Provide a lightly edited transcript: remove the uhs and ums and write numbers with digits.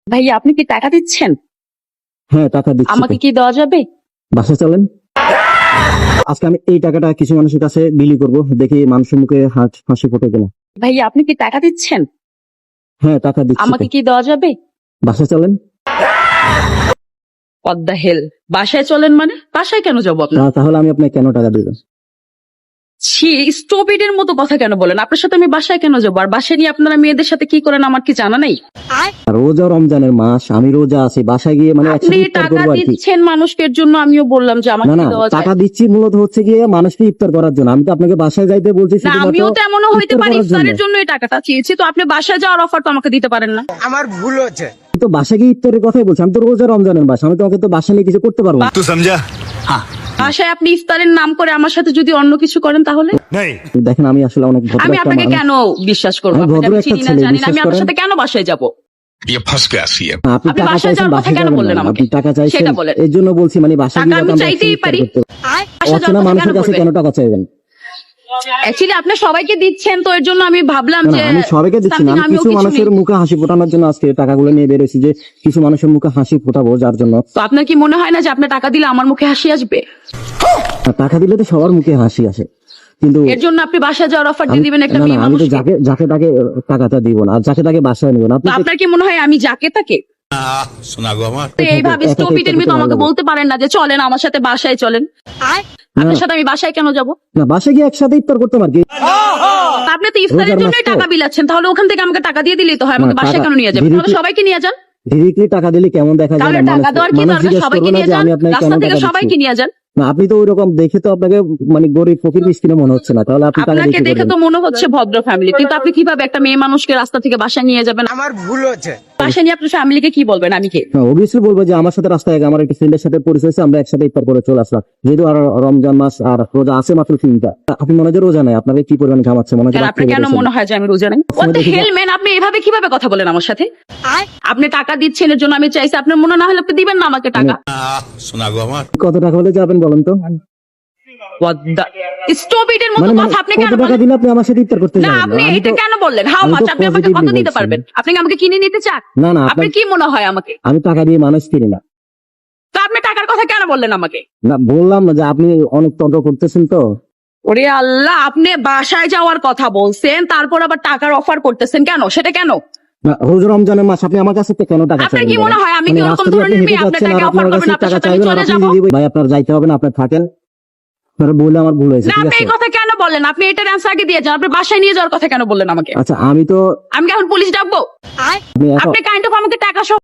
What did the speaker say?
ভাইয়া আপনি কি টাকা দিচ্ছেন? হ্যাঁ টাকা দিচ্ছি। আমাকে কি দেওয়া যাবে? বাসা চলেন। আজকে আমি এই টাকাটা কিছু মানুষের কাছে বিলি করব, দেখি মানুষের মুখে হাসি ফোটে কিনা। ভাইয়া আপনি কি টাকা দিচ্ছেন? হ্যাঁ টাকা দিচ্ছি। আমাকে কি দেওয়া যাবে? বাসা চলেন। What the hell? বাসায় চলেন মানে? বাসায় কেন যাবো আপনার? তাহলে আমি আপনাকে কেন টাকা দিব? ছি, স্টুপিডের মতো কথা কেন বলেন? আপনার সাথে আমি বাসায় কেন যাবো? আর বাসায় নিয়ে আপনারা মেয়েদের সাথে কি করেন আমার কি জানা নেই? রোজা রমজানের মাস, আমি রোজা আছি, বাসায় গিয়ে মানে আপনি একসাথে ইফতার টাকা করবো আর কি। দিচ্ছেন মানুষের জন্য, আমিও বললাম যে আমাকে না না, কি দেওয়া যায়? টাকা দিচ্ছি মূলত হচ্ছে গিয়ে মানুষকে ইফতার করার জন্য। আমি তো আপনাকে বাসায় যাইতে বলছি না, শুধুমাত্র আমিও তো এমনও হইতে ইফতার পারি করার জন্য। ইফতারের জন্য এই টাকাটা চেয়েছি, তো আপনি বাসায় যাওয়ার অফার তো আমাকে দিতে পারেন না? আমার ভুল হচ্ছে। আমি তো বাসায় গিয়ে ইফতারের কথাই বলছি। আমি তো রোজা রমজানের মাস, আমি তোমাকে তো বাসা নিয়ে কিছু করতে পারবো না। तू समझा? বাসায় আপনি ইফতারের নাম করে আমার সাথে যদি অন্য কিছু করেন তাহলে नहीं। দেখেন আমি আসলে অনেক ভদ্র আমি একটা আপনাকে মানুষ। কেন বিশ্বাস করবো? আমি আপনাকে ভদ্র আমি একটা চিনি না, ছেলে, জানি না, আমি বিশ্বাস আপনার করেন। সাথে কেন বাসায় যাবো? ये फंस गया सीएम। আপনি আপনি টাকা বাসায় চাইছেন, যাওয়ার কথা বাসায় কেন যাবেন বললেন না। আমাকে? আপনি টাকা চাইছেন, সেটা বলেন। এই জন্য বলছি মানে বাসায় টাকা গিয়ে আমি আমরা চাইতেই ইফতার পারি। করতে। বাসায় অচেনা যাওয়ার কথা মানুষের কেন কাছে বলবেন? কেন টাকা চাইবেন? অ্যাকচুয়ালি আপনি সবাইকে দিচ্ছেন, তো এর জন্য আমি ভাবলাম না, যে আমি সবাইকে দিচ্ছি না, something আমি আমিও কিছু কিছু মানুষের নেই। মুখে হাসি ফোটানোর জন্য আজকে টাকাগুলো নিয়ে বেরোছি, যে কিছু মানুষের মুখে হাসি ফোটাবো, যার জন্য। তো আপনার কি মনে হয় না যে আপনার টাকা দিলে আমার মুখে হাসি আসবে? টাকা দিলে তো সবার মুখে হাসি আসে, কিন্তু এর জন্য আপনি বাসায় যাওয়ার অফার দিয়ে দিবেন একটা না, না, মেয়ে আমি তো মানুষকে? যাকে যাকে তাকে টাকাটা দিব না, আর যাকে তাকে বাসায় নিব না। আপনি তো আপনার কি মনে হয় আমি যাকে তাকে सुना गो हमार। তো এইভাবে একা স্টুপিডের করতে মতো ভালো আমাকে লাগে। বলতে পারেন না যে চলেন আমার সাথে বাসায় চলেন? আপনার সাথে আমি বাসায় কেন যাব? না, বাসায় গিয়ে একসাথে ইফতার করতে পারি। আপনি তো ইফতারের রোজার জন্যই মাস তো। টাকা বিলাচ্ছেন, তাহলে ওখান থেকে আমাকে টাকা দিয়ে দিলেই তো হয়। আমাকে না, বাসায় টাকা কেন নিয়ে যাবেন? দিদি তাহলে কি- সবাইকে নিয়ে যান। ডিরেক্টলি টাকা দিলে কেমন দেখা যায় তাহলে না? টাকা দেওয়ার কি মানুষ দরকার? জিজ্ঞেস সবাইকে করবে না নিয়ে যে যান, আমি আপনাকে রাস্তা কেন থেকে টাকা সবাইকে দিচ্ছি। নিয়ে যান। না, আপনি তো ওইরকম দেখে তো আপনাকে মানে গরিব ফকির মিসকিনে মনে হচ্ছে না, তাহলে আপনি টাকা আপনাকে দিতে দেখে পারবেন। তো মনে হচ্ছে ভদ্র ফ্যামিলি, কিন্তু আপনি কিভাবে একটা মেয়ে মানুষকে রাস্তা থেকে বাসায় নিয়ে যাবেন? আমার ভুল হচ্ছে। বাসায় নিয়ে আপনার ফ্যামিলিকে কি বলবেন? আমি কে? অবভিয়াসলি বলবো যে আমার সাথে রাস্তায় আমার একটা ফ্রেন্ডের সাথে পরিচয় হয়েছে, আমরা একসাথে ইফতার করে চলে আসলাম। যেহেতু আর রমজান মাস আর রোজা আছে মাত্র 3টা, আপনি মনে হয় যে রোজা নাই, আপনাকে কি পরিমাণ ঘামাচ্ছে মনে হয় যে কেন রাত আপনার থেকে কেন বেরোছেন। মনে হয় যে আমি রোজা নেই? What the hell man, আপনি এভাবে কিভাবে কথা বলেন আমার সাথে? আপনি টাকা দিচ্ছেন এর জন্য আমি চাইছি, আপনার মনে না হলে আপনি দিবেন না আমাকে টাকা? सुना गो हमार। কত টাকা হলে যাবেন বলেন তো? What the স্টুপিডের মতো মানে কথা আপনি কত কেন টাকা বলেন? দিলে আপনি আমার সাথে ইফতার করতে না, যাবেন? আপনি আমি এটা তো- কেন বললেন? হাউ আমি তো মাচ? আপনি আমাকে কত positively দিতে বলছি। পারবেন? আপনি কি আমাকে কিনে নিতে চান? না না, আপনার কি মনে হয় আমাকে? আমি টাকা দিয়ে মানুষ কিনি না। তো আপনি টাকার কথা কেন বললেন আমাকে? না, বললাম না যে আপনি অনেক তর্ক করতেছেন তো। ওরে আল্লাহ, আপনি বাসায় যাওয়ার কথা বলছেন, তারপর আবার টাকার অফার করতেছেন কেন? সেটা কেন? না, রোজা রমজানের মাস, আপনি আমার কাছে কেন টাকা আপনার চাইবেন? কি মনে হয় আমি কি মানে ওরকম রাস্তা দিয়ে আপনি ধরনের হেঁটে মেয়ে? আপনার যাচ্ছেন আর টাকা আপনার অফার কাছে করবেন, আপনার টাকা সাথে আমি চাইবেন আর চলে আপনি যাবো? দিয়ে দিবেন। ভাই আপনার যাইতে হবে না, আপনি থাকেন। আপনারা বললে আমার ভুল হয়েছে, না, ঠিক আপনি আছে? এই কথা কেন বললেন? আপনি এটার অ্যান্সার আগে দিয়ে যান। আপনি বাসায় নিয়ে যাওয়ার কথা কেন বললেন আমাকে? আচ্ছা, আমি তো আমি কি এখন পুলিশ ডাকবো? আপনি এখন আপনি কাইন্ড অফ আমাকে টাকা সহ